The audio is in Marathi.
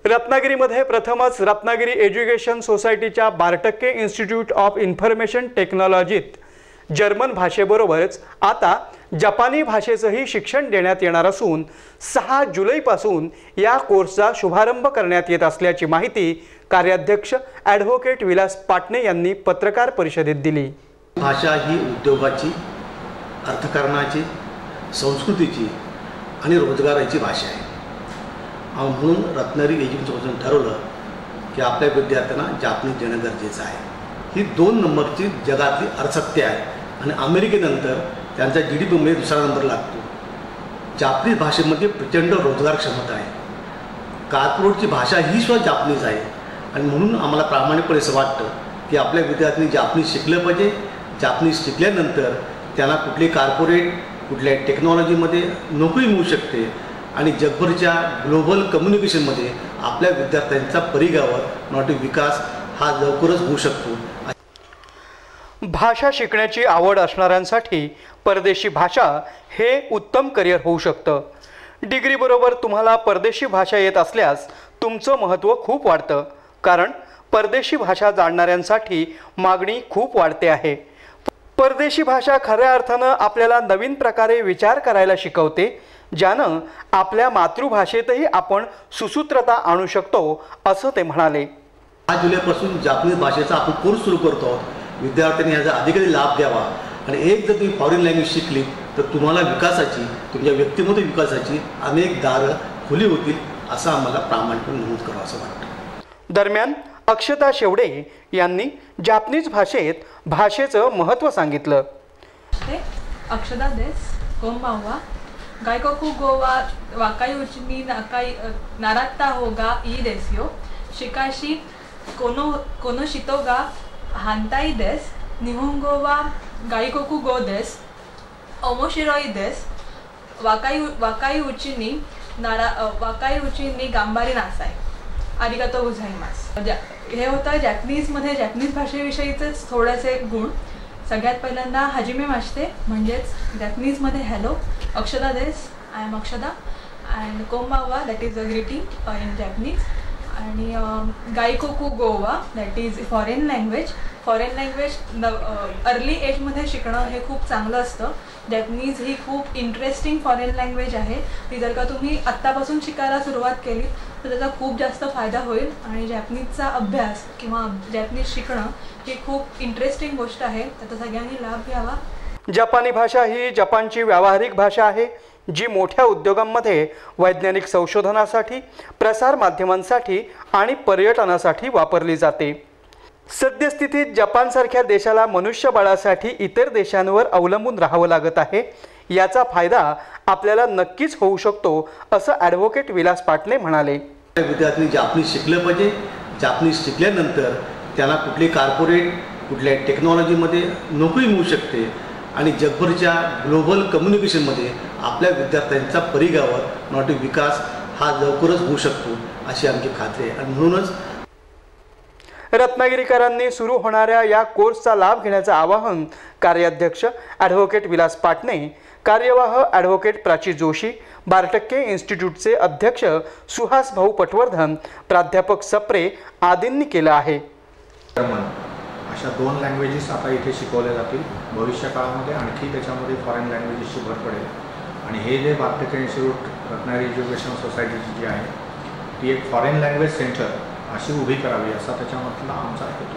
रत्नागिरीमध्ये प्रथमच रत्नागिरी एज्युकेशन सोसायटीच्या 12% इन्स्टिट्यूट ऑफ इन्फॉर्मेशन टेक्नॉलॉजीत जर्मन भाषेबरोबरच आता जपानी भाषेचंही शिक्षण देण्यात येणार असून 6 जुलैपासून या कोर्सचा शुभारंभ करण्यात येत असल्याची माहिती कार्याध्यक्ष ॲडव्होकेट विलास पाटणे यांनी पत्रकार परिषदेत दिली। भाषा ही उद्योगाची, अर्थकारणाची, संस्कृतीची आणि रोजगाराची भाषा आहे। म्हणून रत्नागिरी एज्युकेशन सोसायटीने ठरवलं की आपल्या विद्यार्थ्यांना जापनीज देणं गरजेचं आहे। ही 2 नंबरची जगातली अर्थसत्य आहे आणि अमेरिकेनंतर त्यांचा GDP मध्ये दुसरा नंबर लागतो। जापनीज भाषेमध्ये प्रचंड रोजगार क्षमता आहे। कॉर्पोरेटची भाषा ही सुद्धा जापनीज आहे आणि म्हणून आम्हाला प्रामाणिकपणे असं वाटतं की आपल्या विद्यार्थ्यांनी जापनीज शिकलं पाहिजे। जापनीज शिकल्यानंतर त्यांना कुठली कॉर्पोरेट, कुठल्या टेक्नॉलॉजीमध्ये नोकरी मिळू शकते आणि जगभरच्या ग्लोबल कम्युनिकेशनमध्ये आपल्या विद्यार्थ्यांचा परिगावर नाटक विकास हा लवकरच होऊ शकतो। भाषा शिकण्याची आवड असणाऱ्यांसाठी परदेशी भाषा हे उत्तम करिअर होऊ शकतं। डिग्री बरोबर तुम्हाला परदेशी भाषा येत असल्यास तुमचं महत्त्व खूप वाढतं, कारण परदेशी भाषा जाणणाऱ्यांसाठी मागणी खूप वाढते आहे। परदेशी भाषा खऱ्या अर्थानं आपल्याला नवीन प्रकारे विचार करायला शिकवते, ज्यानं आपल्या मातृभाषेतही आपण सुसूत्रता आणू शकतो, असं ते म्हणाले। 5 जुलैपासून जापनीज भाषेचा आपण कोर्स सुरू करतो आहोत। विद्यार्थ्यांनी याचा अधिकारी लाभ घ्यावा आणि एक जर तुम्ही फॉरेन लँग्वेज शिकली तर तुम्हाला विकासाची, तुमच्या व्यक्तिमत्व विकासाची अनेक दारं खुली होतील, असं आम्हाला प्रामाणिकपणे नमूद करावं असं वाटतं। दरम्यान अक्षता शेवडे यांनी जापनीज भाषेत भाषेचं महत्त्व सांगितलं। अक्षता देस कोंबावा गायकोकु वा वाकाई उचनी नाकाई नाराता होगा ई देसियो शिकाशी कोनो शितोगा हांताई देस निहोंगो वा गायकोकु गो देस ओमोशिरोई देस वाकाई उचनी गांबारी नासाई आरिगातो गोजाइमास। हे होतं जॅपनीजमध्ये जॅपनीज भाषेविषयीचेच थोडेसे गुण। सगळ्यात पहिल्यांदा हाजिमे माश्ते म्हणजेच जॅपनीजमध्ये हॅलो, अक्षता देस, आय एम अक्षता अँड कोंबावा that is a greeting in Japanese, आणि गायकोकु गोवा that is foreign language. Early एजमध्ये शिकणं हे खूप चांगलं असतं। जॅपनीज ही खूप इंटरेस्टिंग फॉरेन लँग्वेज आहे। ती जर का तुम्ही आत्तापासून शिकायला सुरुवात केली तर त्याचा खूप जास्त फायदा होईल आणि जॅपनीजचा अभ्यास किंवा जॅपनीज शिकणं ही खूप इंटरेस्टिंग गोष्ट आहे, त्याचा सगळ्यांनी लाभ घ्यावा। जपानी भाषा ही जपानची व्यावहारिक भाषा आहे, जी मोठ्या उद्योगांमध्ये वैज्ञानिक संशोधनासाठी, प्रसार माध्यमांसाठी आणि पर्यटनासाठी वापरली जाते। सद्यस्थितीत जपानसारख्या देशाला मनुष्यबळासाठी इतर देशांवर अवलंबून राहावं लागत आहे। याचा फायदा आपल्याला नक्कीच होऊ शकतो, असं ॲडव्होकेट विलास पाटणे म्हणाले। विद्यार्थ्यांनी जापनीज शिकलं पाहिजे। जापनीज शिकल्यानंतर त्यांना कुठली कॉर्पोरेट, कुठल्या टेक्नॉलॉजीमध्ये नोकरी मिळू शकते आणि जगभरच्या ग्लोबल कम्युनिकेशनमध्ये आपल्या विद्यार्थ्यांचा परिगावर नाटक विकास हा लवकरच होऊ शकतो, अशी आमची खात्री आहे। आणि म्हणूनच रत्नागिरीकरांनी सुरू होणाऱ्या या कोर्सचा लाभ घेण्याचं आवाहन कार्याध्यक्ष ॲडव्होकेट विलास पाटणे, कार्यवाह ॲडव्होकेट प्राची जोशी, 12% इन्स्टिट्यूटचे अध्यक्ष सुहास भाऊ पटवर्धन, प्राध्यापक सप्रे आदींनी केलं आहे। अशा 2 लँग्वेजेस आता इथे शिकवल्या जातील। भविष्य काळामध्ये आणखी त्याच्यामध्ये फॉरेन लँग्वेजेसची भर पडेल आणि हे जे 12% इन्स्टिट्यूट रत्नागिरी एज्युकेशन सोसायटीची जी आहे ती एक फॉरेन लँग्वेज सेंटर अशी उभी करावी असा त्याच्यामधला आमचा हेतू